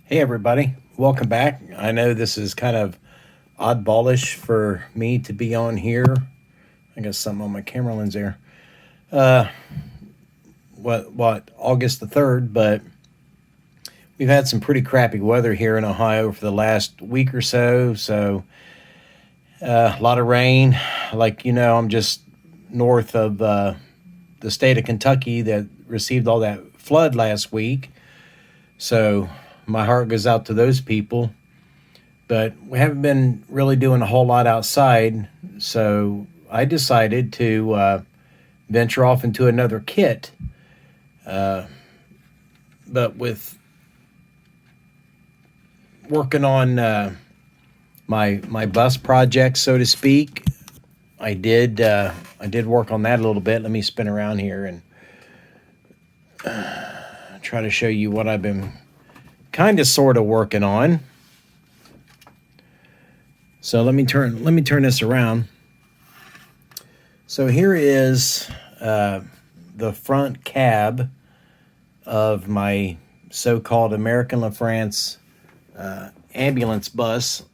Hey everybody, welcome back. I know this is kind of oddballish for me to be on here. I got something on my camera lens there. Uh, August the 3rd, but we've had some pretty crappy weather here in Ohio for the last week or so. A lot of rain. I'm just north of the state of Kentucky that received all that flood last week. So my heart goes out to those people. But we haven't been really doing a whole lot outside, so I decided to venture off into another kit. Uh, but with working on my bus project, so to speak, I did work on that a little bit. Let me spin around here and try to show you what I've been kind of sort of working on. So let me turn this around. So here is the front cab of my so-called American La France ambulance bus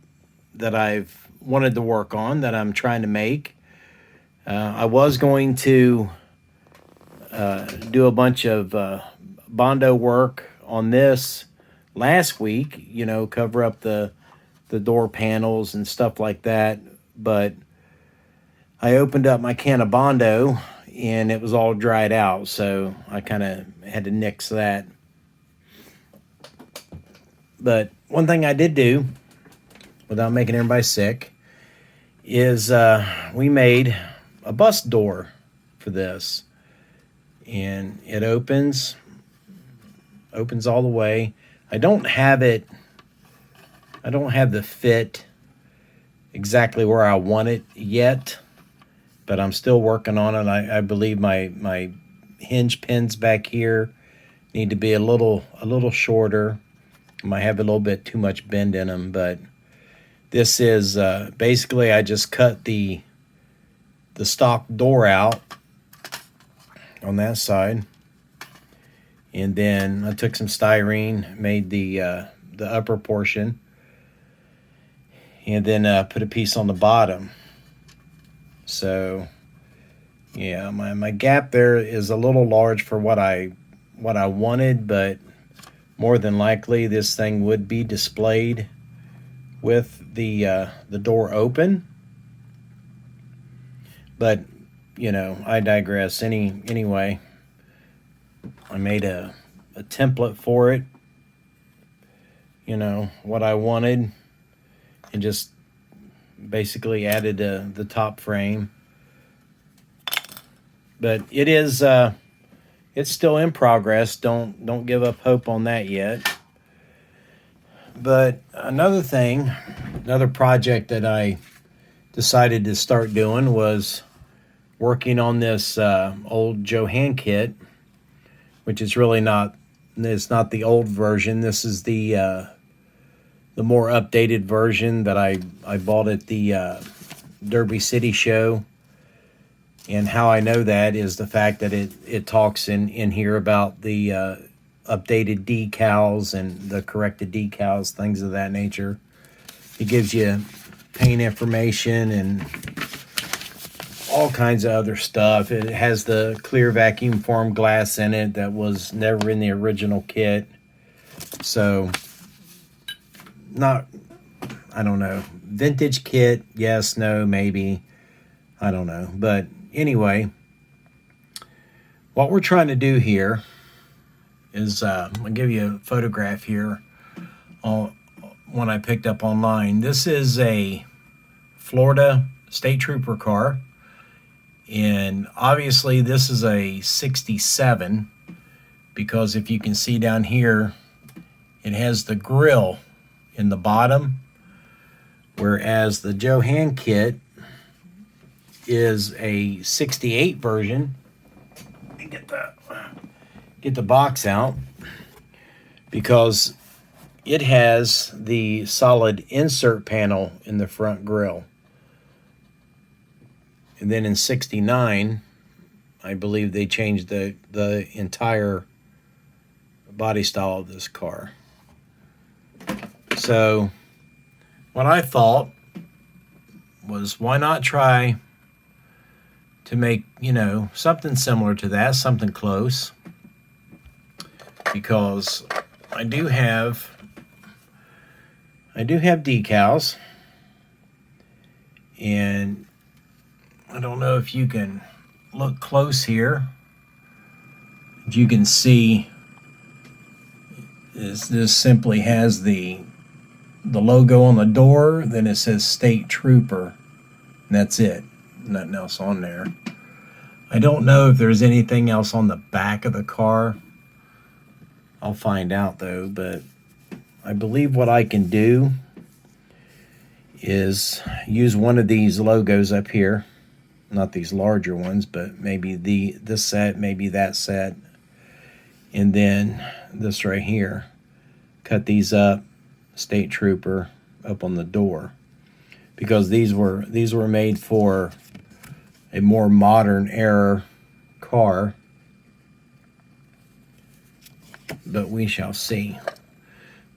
that I've wanted to work on, that I'm trying to make. I was going to do a bunch of Bondo work on this last week, cover up the door panels and stuff like that. But I opened up my can of Bondo and it was all dried out. So I kind of had to nix that. But one thing I did do, without making everybody sick, is we made a bus door for this. And it opens all the way. I don't have the fit exactly where I want it yet, but I'm still working on it. I believe my hinge pins back here need to be a little shorter. I might have a little bit too much bend in them, but this is basically I just cut the stock door out on that side, and then I took some styrene, made the upper portion, and then put a piece on the bottom. So yeah, my gap there is a little large for what I wanted, but more than likely this thing would be displayed with the door open. But I digress. Anyway, I made a template for it, what I wanted, and just basically added the top frame. But it is it's still in progress. Don't give up hope on that yet. But another project that I decided to start doing was working on this old Johan kit, which is really not. It's not the old version. This is the more updated version that I bought at the Derby City show. And how I know that is the fact that it talks in here about the updated decals and the corrected decals, things of that nature. It gives you paint information and all kinds of other stuff. It has the clear vacuum formed glass in it that was never in the original kit. So, I don't know. Vintage kit, yes, no, maybe. I don't know. But anyway, what we're trying to do here is, I'll give you a photograph here on one I picked up online. This is a Florida State Trooper car. And obviously this is a 67, because if you can see down here, it has the grill in the bottom, whereas the Johan kit is a 68 version. Get the box out, because it has the solid insert panel in the front grill. And then in 69, I believe they changed the entire body style of this car. So what I thought was, why not try to make, something similar to that, something close, because I do have decals, and I don't know if you can look close here. If you can see, this simply has the logo on the door, then it says State Trooper, and that's it. Nothing else on there. I don't know if there's anything else on the back of the car. I'll find out though, but I believe what I can do is use one of these logos up here, not these larger ones, but maybe this set, maybe that set, and then this right here. Cut these up, State Trooper, up on the door, because these were made for a more modern era car, but we shall see.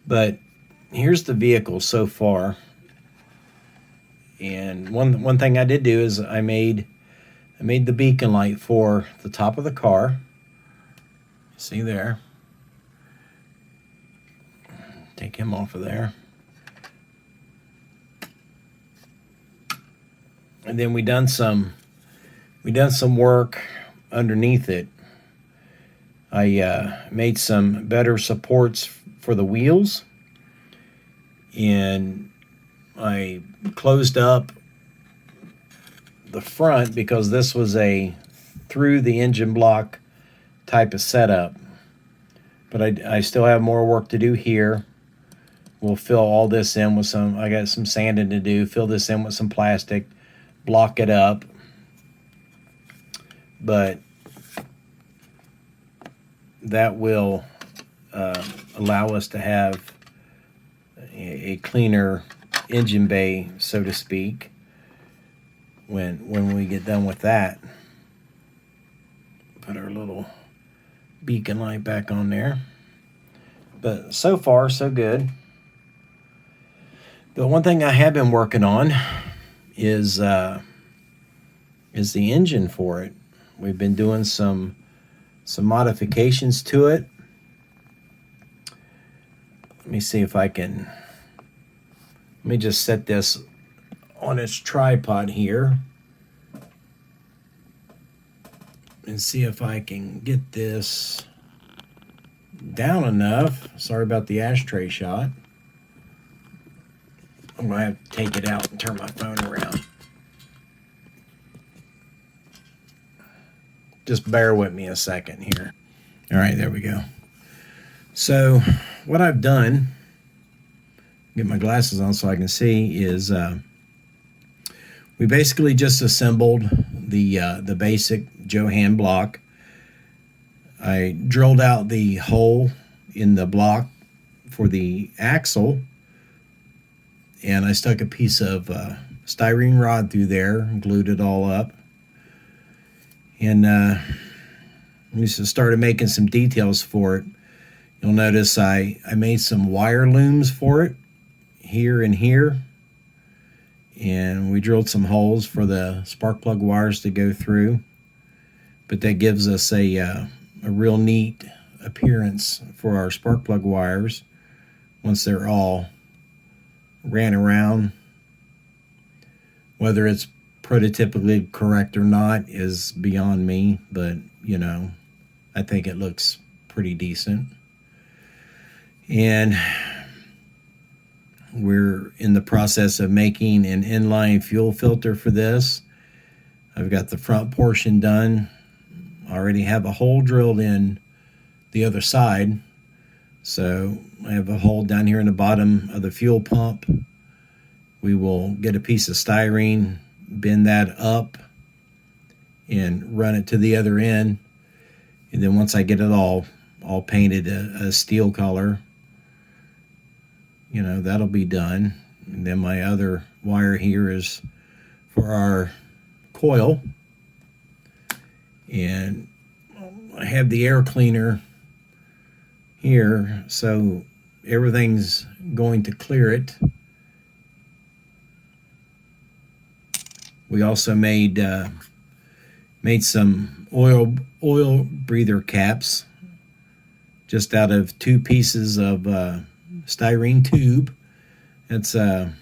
But here's the vehicle so far, and one thing I did do is I made the beacon light for the top of the car. See there? Take him off of there. And then we done some work underneath it. I made some better supports for the wheels, and I closed up the front because this was a through the engine block type of setup. But I still have more work to do here. We'll fill all this in with I got some sanding to do, fill this in with some plastic, block it up. But that will allow us to have a cleaner engine bay, so to speak, when we get done with that. Put our little beacon light back on there. But so far, so good. The one thing I have been working on is the engine for it. We've been doing some modifications to it. Let me see if I can. Let me just set this on its tripod here and see if I can get this down enough. Sorry about the ashtray shot. I'm going to have to take it out and turn my phone around. Just bear with me a second here. All right, there we go. So what I've done, get my glasses on so I can see, is we basically just assembled the basic Johan block. I drilled out the hole in the block for the axle, and I stuck a piece of styrene rod through there and glued it all up. And we just started making some details for it. You'll notice I made some wire looms for it here and here. And we drilled some holes for the spark plug wires to go through. But that gives us a real neat appearance for our spark plug wires once they're all ran around. Whether it's prototypically correct or not is beyond me, but I think it looks pretty decent. And we're in the process of making an inline fuel filter for this. I've got the front portion done. I already have a hole drilled in the other side. So I have a hole down here in the bottom of the fuel pump. We will get a piece of styrene, bend that up, and run it to the other end. And then once I get it all painted a steel color, that'll be done. And then my other wire here is for our coil. And I have the air cleaner here, so everything's going to clear it. We also made some oil breather caps just out of 2 pieces of styrene tube. It's not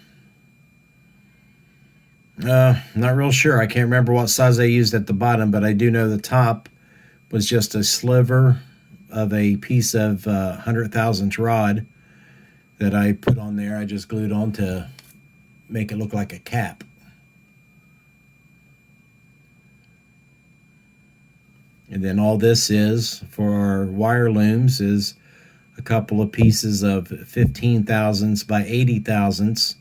real sure. I can't remember what size I used at the bottom, but I do know the top was just a sliver of a piece of 100 thousandths rod that I put on there. I just glued on to make it look like a cap. And then all this is for our wire looms is a couple of pieces of 15 thousandths by 80 thousandths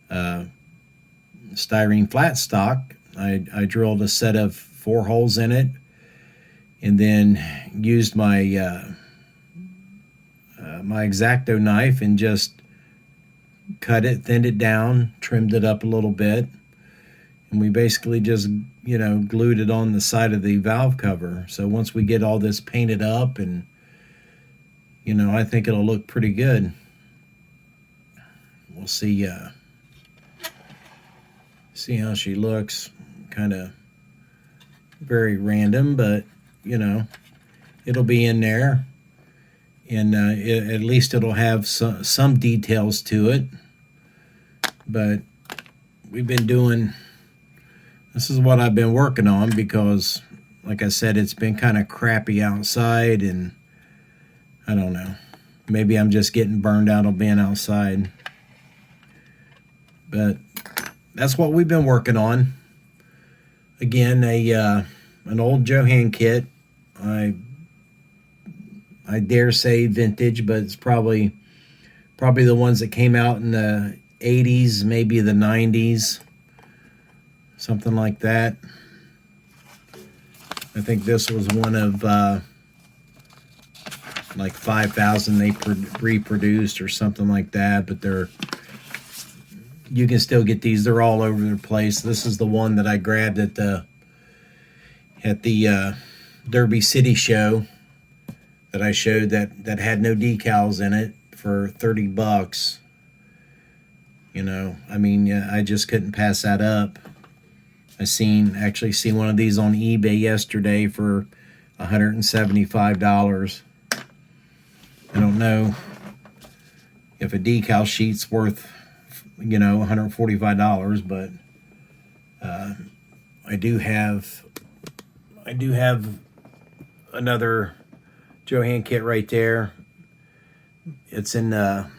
styrene flat stock. I drilled a set of 4 holes in it, and then used my my X-Acto knife and just cut it, thinned it down, trimmed it up a little bit, and we basically just, you know, glued it on the side of the valve cover. So once we get all this painted up, and, you know, I think it'll look pretty good. We'll see how she looks. Kind of very random, but, you know, it'll be in there, and at least it'll have some details to it. But we've been doing, this is what I've been working on, because like I said, it's been kind of crappy outside, and I don't know, maybe I'm just getting burned out on being outside, but that's what we've been working on. Again, an old Johan kit. I dare say vintage, but it's probably the ones that came out in the 80s, maybe the 90s, something like that. I think this was one of like 5,000 they reproduced or something like that, but you can still get these. They're all over the place. This is the one that I grabbed at the Derby City show that I showed that had no decals in it for 30 bucks. You know, I mean, I just couldn't pass that up. I actually seen one of these on eBay yesterday for $175. I don't know if a decal sheet's worth, you know, $145, but I do have another Johan kit right there. It's another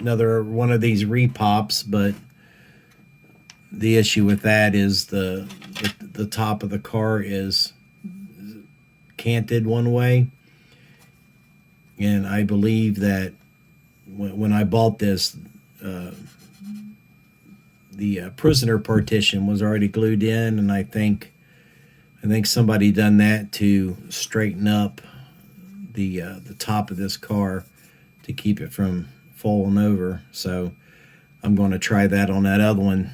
one of these repops, but the issue with that is the top of the car is canted one way, and I believe that when I bought this, the prisoner partition was already glued in, and I think somebody done that to straighten up the top of this car to keep it from falling over. So I'm going to try that on that other one,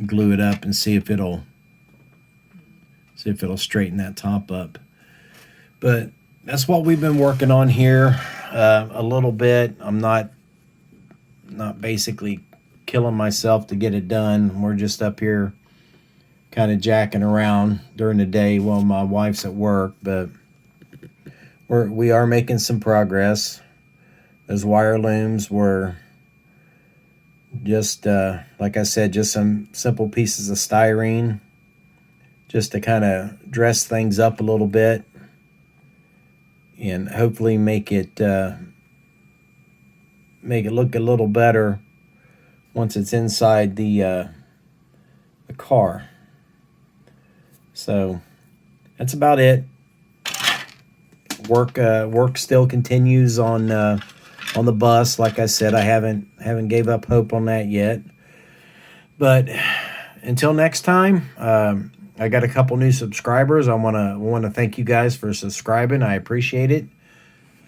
glue it up, and see if it'll straighten that top up. But that's what we've been working on here a little bit. I'm not basically killing myself to get it done. We're just up here kind of jacking around during the day while my wife's at work, but we are making some progress. Those wire looms were just, like I said, just some simple pieces of styrene just to kind of dress things up a little bit and hopefully make it look a little better once it's inside the car. So that's about it. Work still continues on the bus. Like I said, I haven't gave up hope on that yet. But until next time, I got a couple new subscribers. I want to thank you guys for subscribing. I appreciate it.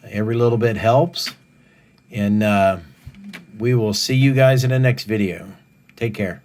Every little bit helps. And we will see you guys in the next video. Take care.